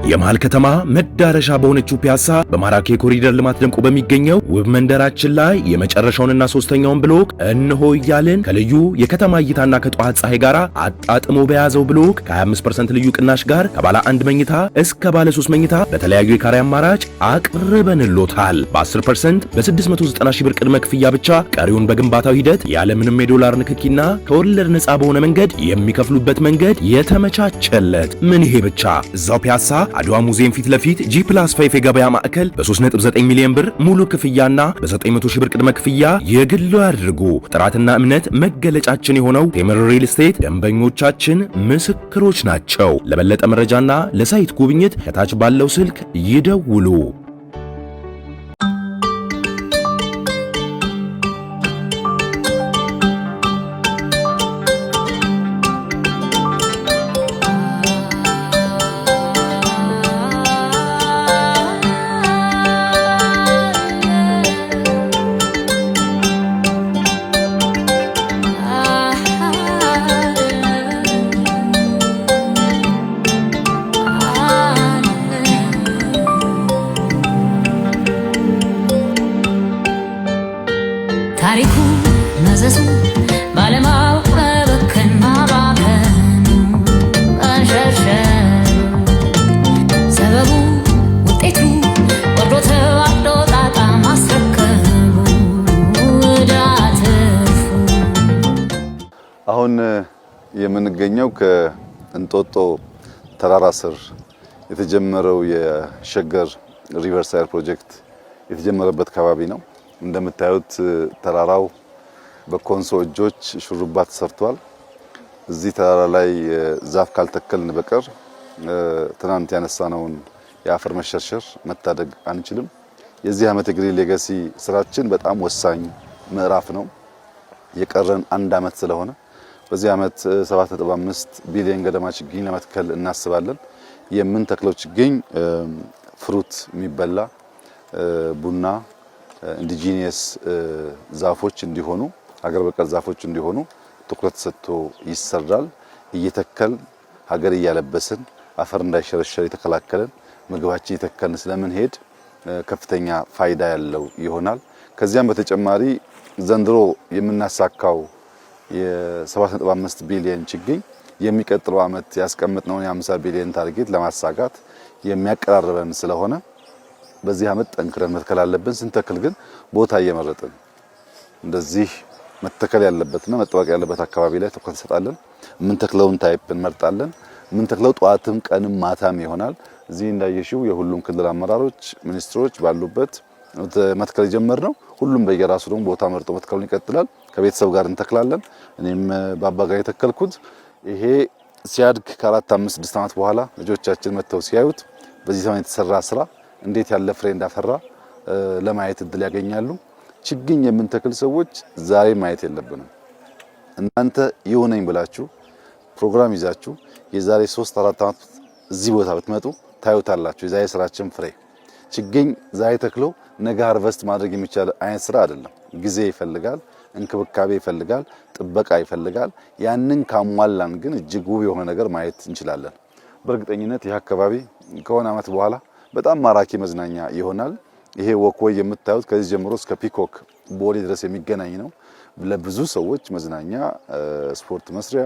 የመሃል ከተማ መዳረሻ በሆነችው ፒያሳ በማራኪ ኮሪደር ልማት ደምቆ በሚገኘው ውብ መንደራችን ላይ የመጨረሻውንና ሶስተኛውን ብሎክ እንሆ እያልን ከልዩ የከተማ እይታና ከጠዋት ፀሐይ ጋር አጣጥሞ በያዘው ብሎክ ከ25% ልዩ ቅናሽ ጋር ከባለ 1 መኝታ እስከ ባለ 3 መኝታ በተለያዩ የካሬ አማራጭ አቅርበንሎታል። በ10% በ690 ሺህ ብር ቅድመ ክፍያ ብቻ ቀሪውን በግንባታው ሂደት ያለምንም የዶላር ንክኪና ከወለድ ነፃ በሆነ መንገድ የሚከፍሉበት መንገድ የተመቻቸለት። ምን ይሄ ብቻ! እዛው ፒያሳ አድዋ ሙዚየም ፊት ለፊት G+5 የገበያ ማዕከል በ3.9 ሚሊዮን ብር ሙሉ ክፍያና በ900 ሺህ ብር ቅድመ ክፍያ የግሉ ያድርጉ። ጥራትና እምነት መገለጫችን የሆነው ቴምር ሪል ስቴት ደንበኞቻችን ምስክሮች ናቸው። ለበለጠ መረጃና ለሳይት ጉብኝት ከታች ባለው ስልክ ይደውሉ። ታሪኩ መዘዙ ባለማወቅ በበከን ማባከኑ አንሸርሸሩ ሰበቡ ውጤቱ ወርዶ ተዋዶ ጣጣ ማስረከቡ ዳትርፉ። አሁን የምንገኘው ከእንጦጦ ተራራ ስር የተጀመረው የሸገር ሪቨርሳይድ ፕሮጀክት የተጀመረበት አካባቢ ነው። እንደምታዩት ተራራው በኮንሶ እጆች ሹሩባ ተሰርቷል። እዚህ ተራራ ላይ ዛፍ ካልተከልን በቀር ትናንት ያነሳነውን የአፈር መሸርሸር መታደግ አንችልም። የዚህ ዓመት የግሪን ሌጋሲ ስራችን በጣም ወሳኝ ምዕራፍ ነው። የቀረን 1 ዓመት ስለሆነ በዚህ ዓመት 7.5 ቢሊዮን ገደማ ችግኝ ለመትከል እናስባለን። የምንተክለው ችግኝ ፍሩት የሚበላ ቡና ኢንዲጂኒየስ ዛፎች እንዲሆኑ ሀገር በቀል ዛፎች እንዲሆኑ ትኩረት ሰጥቶ ይሰራል። እየተከል ሀገር እያለበስን አፈር እንዳይሸረሸር የተከላከለን ምግባችን እየተከልን ስለምንሄድ ከፍተኛ ፋይዳ ያለው ይሆናል። ከዚያም በተጨማሪ ዘንድሮ የምናሳካው የ7.5 ቢሊዮን ችግኝ የሚቀጥለው ዓመት ያስቀመጥነውን የ50 ቢሊዮን ታርጌት ለማሳካት የሚያቀራርበን ስለሆነ በዚህ ዓመት ጠንክረን መትከል አለብን። ስንተክል ግን ቦታ እየመረጥን እንደዚህ መተከል ያለበትና መጠበቅ ያለበት አካባቢ ላይ ትኩረት እንሰጣለን። የምንተክለውን ታይፕ እንመርጣለን። የምንተክለው ጧትም ቀንም ማታም ይሆናል። እዚህ እንዳየሽው የሁሉም ክልል አመራሮች ሚኒስትሮች ባሉበት መትከል የጀመርነው ሁሉም በየራሱ ደግሞ ቦታ መርጦ መትከሉን ይቀጥላል። ከቤተሰብ ጋር እንተክላለን። እኔም በአባጋይ የተከልኩት ይሄ ሲያድግ ከ4፣ 5፣ 6 ዓመት በኋላ ልጆቻችን መተው ሲያዩት በዚህ ዘመን የተሰራ ስራ እንዴት ያለ ፍሬ እንዳፈራ ለማየት እድል ያገኛሉ። ችግኝ የምንተክል ሰዎች ዛሬ ማየት የለብንም። እናንተ ይሁነኝ ብላችሁ ፕሮግራም ይዛችሁ የዛሬ 3፣ 4 ዓመት እዚህ ቦታ ብትመጡ ታዩታላችሁ። የዛሬ ስራችን ፍሬ ችግኝ ዛሬ ተክሎ ነገ ሃርቨስት ማድረግ የሚቻል አይነት ስራ አይደለም። ጊዜ ይፈልጋል፣ እንክብካቤ ይፈልጋል፣ ጥበቃ ይፈልጋል። ያንን ካሟላን ግን እጅግ ውብ የሆነ ነገር ማየት እንችላለን። በእርግጠኝነት ይህ አካባቢ ከሆነ ዓመት በኋላ በጣም ማራኪ መዝናኛ ይሆናል። ይሄ ወክወይ የምታዩት ከዚህ ጀምሮ እስከ ፒኮክ ቦሌ ድረስ የሚገናኝ ነው። ለብዙ ሰዎች መዝናኛ ስፖርት መስሪያ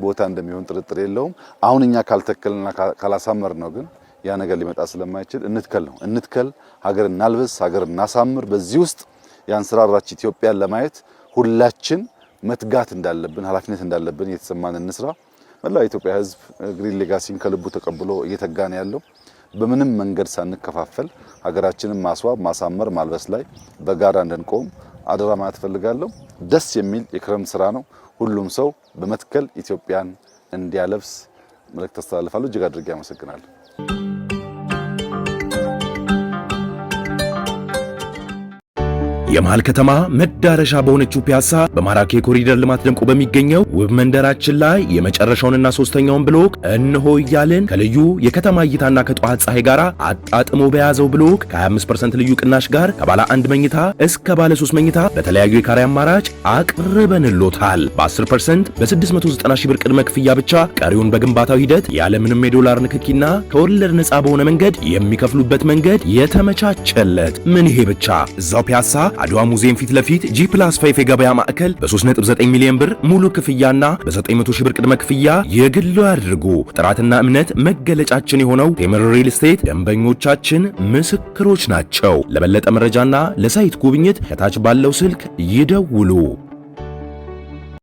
ቦታ እንደሚሆን ጥርጥር የለውም። አሁን እኛ ካልተከልና ካላሳመር ነው ግን ያ ነገር ሊመጣ ስለማይችል እንትከል፣ ሀገር እናልበስ፣ ሀገር እናሳምር። በዚህ ውስጥ ያንሰራራች ኢትዮጵያን ለማየት ሁላችን መትጋት እንዳለብን ኃላፊነት እንዳለብን እየተሰማን እንስራ። መላው የኢትዮጵያ ሕዝብ ግሪን ሌጋሲን ከልቡ ተቀብሎ እየተጋነ ያለው በምንም መንገድ ሳንከፋፈል ሀገራችንን ማስዋብ፣ ማሳመር፣ ማልበስ ላይ በጋራ እንድንቆም አደራ ማለት ፈልጋለሁ። ደስ የሚል የክረምት ስራ ነው። ሁሉም ሰው በመትከል ኢትዮጵያን እንዲያለብስ መልእክት አስተላልፋለሁ። እጅግ አድርጌ አመሰግናለሁ። የመሃል ከተማ መዳረሻ በሆነችው ፒያሳ በማራኪ ኮሪደር ልማት ደምቆ በሚገኘው ውብ መንደራችን ላይ የመጨረሻውንና ሶስተኛውን ብሎክ እንሆ እያልን ከልዩ የከተማ እይታና ከጠዋት ፀሐይ ጋር አጣጥሞ በያዘው ብሎክ ከ25% ልዩ ቅናሽ ጋር ከባለ 1 መኝታ እስከ ባለ 3 መኝታ በተለያዩ የካሬ አማራጭ አቅርበንሎታል። በ10% በ690 ሺህ ብር ቅድመ ክፍያ ብቻ ቀሪውን በግንባታው ሂደት ያለምንም የዶላር ንክኪና ከወለድ ነፃ በሆነ መንገድ የሚከፍሉበት መንገድ የተመቻቸለት። ምን ይሄ ብቻ! እዛው ፒያሳ አድዋ ሙዚየም ፊት ለፊት G+5 የገበያ ማዕከል በ3.9 ሚሊዮን ብር ሙሉ ክፍያና በ900 ሺህ ብር ቅድመ ክፍያ የግሉ ያድርጉ። ጥራትና እምነት መገለጫችን የሆነው ቴምር ሪል ስቴት ደንበኞቻችን ምስክሮች ናቸው። ለበለጠ መረጃና ለሳይት ጉብኝት ከታች ባለው ስልክ ይደውሉ።